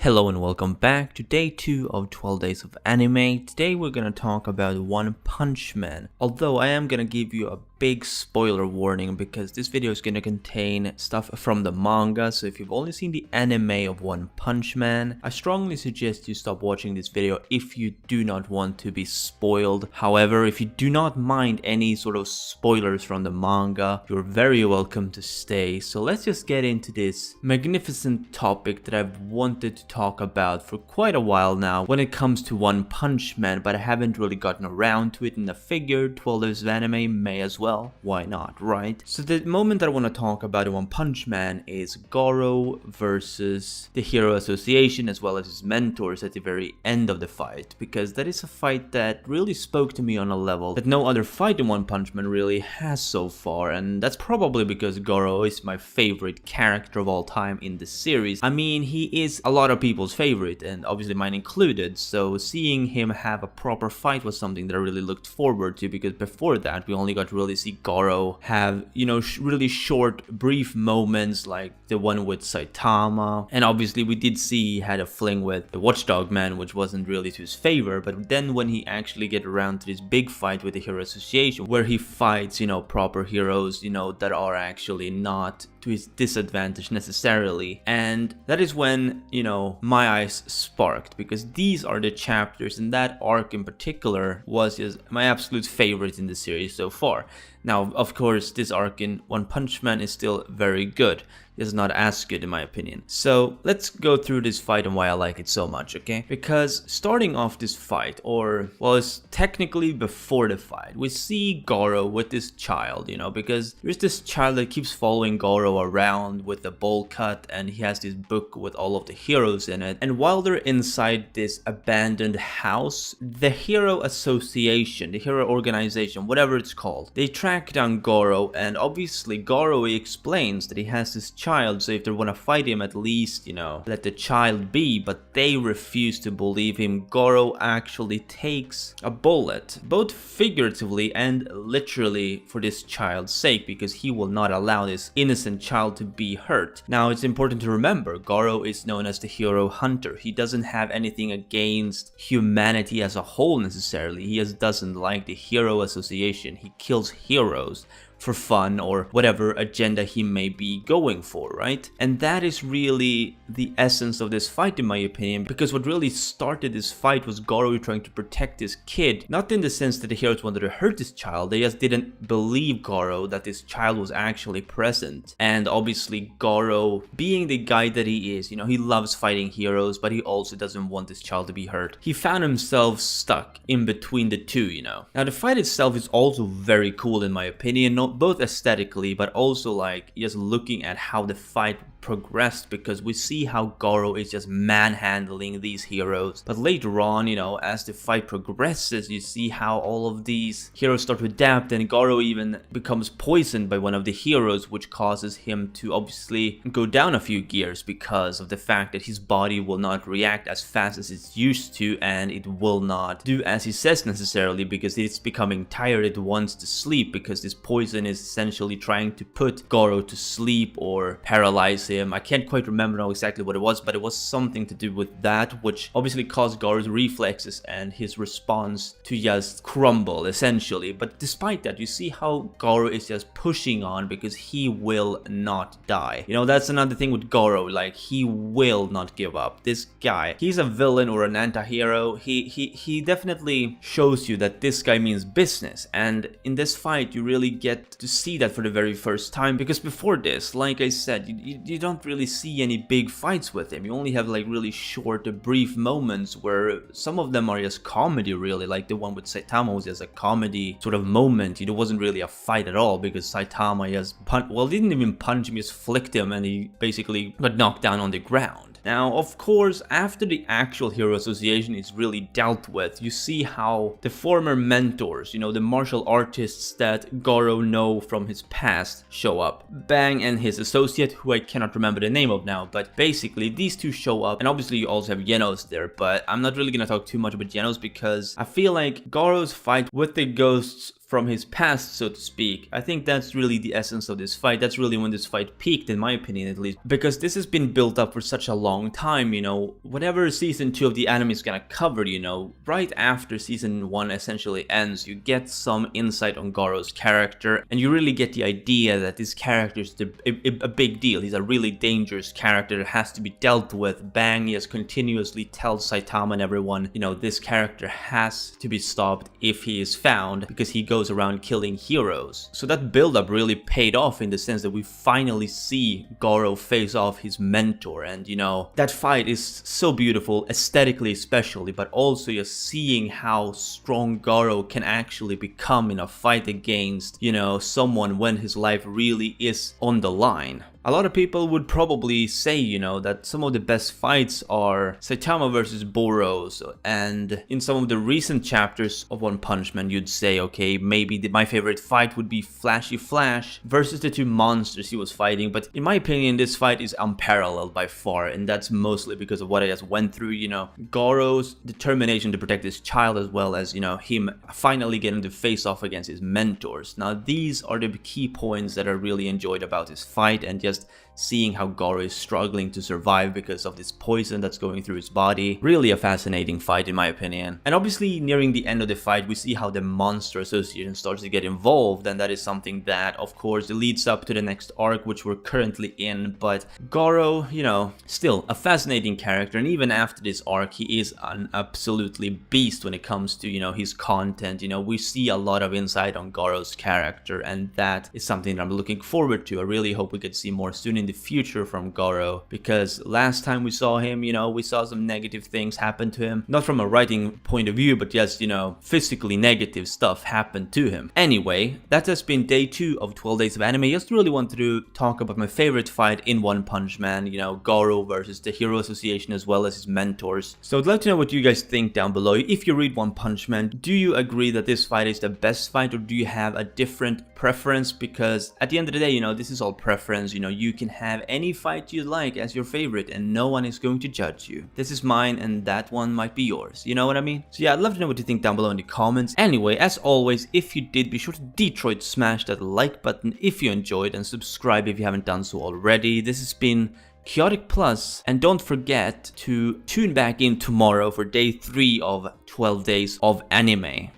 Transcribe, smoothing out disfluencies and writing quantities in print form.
Hello and welcome back to day 2 of 12 days of anime. Today we're gonna talk about One Punch Man. Although I am gonna give you a big spoiler warning because this video is gonna contain stuff from the manga, so if you've only seen the anime of One Punch Man, I strongly suggest you stop watching this video if you do not want to be spoiled. However, if you do not mind any sort of spoilers from the manga, you're very welcome to stay. So let's just get into this magnificent topic that I've wanted to talk about for quite a while now when it comes to One Punch Man, but I haven't really gotten around to it, and I figured 12 days of anime may as well. Why not, right? So the moment that I want to talk about in One Punch Man is Goro versus the Hero Association as well as his mentors at the very end of the fight, because that is a fight that really spoke to me on a level that no other fight in One Punch Man really has so far, and that's probably because Goro is my favorite character of all time in the series. I mean, he is a lot of people's favorite, and obviously mine included, so seeing him have a proper fight was something that I really looked forward to, because before that we only got to really see Goro have, really short, brief moments like the one with Saitama, and obviously we did see he had a fling with the Watchdog Man, which wasn't really to his favor, but then when he actually get around to this big fight with the Hero Association, where he fights, proper heroes, that are actually not to his disadvantage necessarily, and that is when, my eyes sparked, because these are the chapters, and that arc in particular was just my absolute favorite in the series so far. Now, of course, this arc in One Punch Man is still very good. It's not as good in my opinion. So let's go through this fight and why I like it so much, okay? Because starting off this fight, or well, it's technically before the fight, we see Goro with this child, because there's this child that keeps following Goro around with a bowl cut, and he has this book with all of the heroes in it. And while they're inside this abandoned house, the Hero Association, the Hero Organization, whatever it's called, they track down Goro, and obviously Goro explains that he has this child, so if they want to fight him, at least, let the child be, but they refuse to believe him. Goro actually takes a bullet, both figuratively and literally, for this child's sake, because he will not allow this innocent child to be hurt. Now, it's important to remember, Goro is known as the hero hunter. He doesn't have anything against humanity as a whole necessarily. He just doesn't like the Hero Association. He kills heroes for fun or whatever agenda he may be going for, right? And that is really the essence of this fight in my opinion, because what really started this fight was Goro trying to protect this kid, not in the sense that the heroes wanted to hurt this child, they just didn't believe Goro that this child was actually present. And obviously Goro, being the guy that he is, he loves fighting heroes, but he also doesn't want this child to be hurt. He found himself stuck in between the two, Now the fight itself is also very cool in my opinion, both aesthetically but also like just looking at how the fight progressed, because we see how Goro is just manhandling these heroes, but later on, as the fight progresses, you see how all of these heroes start to adapt, and Goro even becomes poisoned by one of the heroes, which causes him to obviously go down a few gears because of the fact that his body will not react as fast as it's used to, and it will not do as he says necessarily, because it's becoming tired. It wants to sleep, because this poison is essentially trying to put Goro to sleep or paralyze him. I can't quite remember now exactly what it was, but it was something to do with that, which obviously caused Goro's reflexes and his response to just crumble essentially. But despite that, you see how Goro is just pushing on, because he will not die. That's another thing with Goro, like he will not give up. This guy, he's a villain or an anti-hero. He definitely shows you that this guy means business, and in this fight you really get to see that for the very first time, because before this, like I said, you don't really see any big fights with him. You only have like really short, brief moments where some of them are just comedy really, like the one with Saitama was just a comedy sort of moment. It wasn't really a fight at all, because Saitama just didn't even punch him, just flicked him, and he basically got knocked down on the ground. Now, of course, after the actual Hero Association is really dealt with, you see how the former mentors, the martial artists that Goro know from his past, show up. Bang and his associate, who I cannot remember the name of now, but basically these two show up, and obviously you also have Genos there, but I'm not really gonna talk too much about Genos because I feel like Goro's fight with the ghosts from his past, so to speak. I think that's really the essence of this fight. That's really when this fight peaked, in my opinion at least, because this has been built up for such a long time, you know. Whatever season 2 of the anime is gonna cover, you know, right after season 1 essentially ends, you get some insight on Goro's character, and you really get the idea that this character is a big deal. He's a really dangerous character that has to be dealt with. Bang just continuously tells Saitama and everyone, you know, this character has to be stopped if he is found, because he goes around killing heroes. So that build-up really paid off in the sense that we finally see Goro face off his mentor, and you know, that fight is so beautiful, aesthetically especially, but also just seeing how strong Goro can actually become in a fight against, you know, someone when his life really is on the line. A lot of people would probably say, you know, that some of the best fights are Saitama versus Boros, and in some of the recent chapters of One Punch Man, you'd say, okay, maybe my favorite fight would be Flashy Flash versus the two monsters he was fighting, but in my opinion, this fight is unparalleled by far, and that's mostly because of what I just went through, you know, Goro's determination to protect his child, as well as, you know, him finally getting to face off against his mentors. Now, these are the key points that I really enjoyed about this fight, and just seeing how Goro is struggling to survive because of this poison that's going through his body. Really a fascinating fight in my opinion. And obviously nearing the end of the fight, we see how the Monster Association starts to get involved, and that is something that of course leads up to the next arc, which we're currently in. But Goro, you know, still a fascinating character, and even after this arc, he is an absolutely beast when it comes to, you know, his content. You know, we see a lot of insight on Goro's character, and that is something that I'm looking forward to. I really hope we could see more soon in the future from Goro, because last time we saw him, you know, we saw some negative things happen to him, not from a writing point of view, but just, you know, physically negative stuff happened to him. Anyway, that has been day 2 of 12 days of anime. Just really wanted to talk about my favorite fight in One Punch Man, you know, Goro versus the Hero Association as well as his mentors. So I'd like to know what you guys think down below. If you read One Punch Man, do you agree that this fight is the best fight, or do you have a different preference? Because at the end of the day, you know, this is all preference. You know, you can have any fight you like as your favorite and no one is going to judge you. This is mine and that one might be yours, you know what I mean? So yeah, I'd love to know what you think down below in the comments. Anyway, as always, if you did, be sure to Detroit smash that like button if you enjoyed, and subscribe if you haven't done so already. This has been Chaotic Plus, and don't forget to tune back in tomorrow for day 3 of 12 days of anime.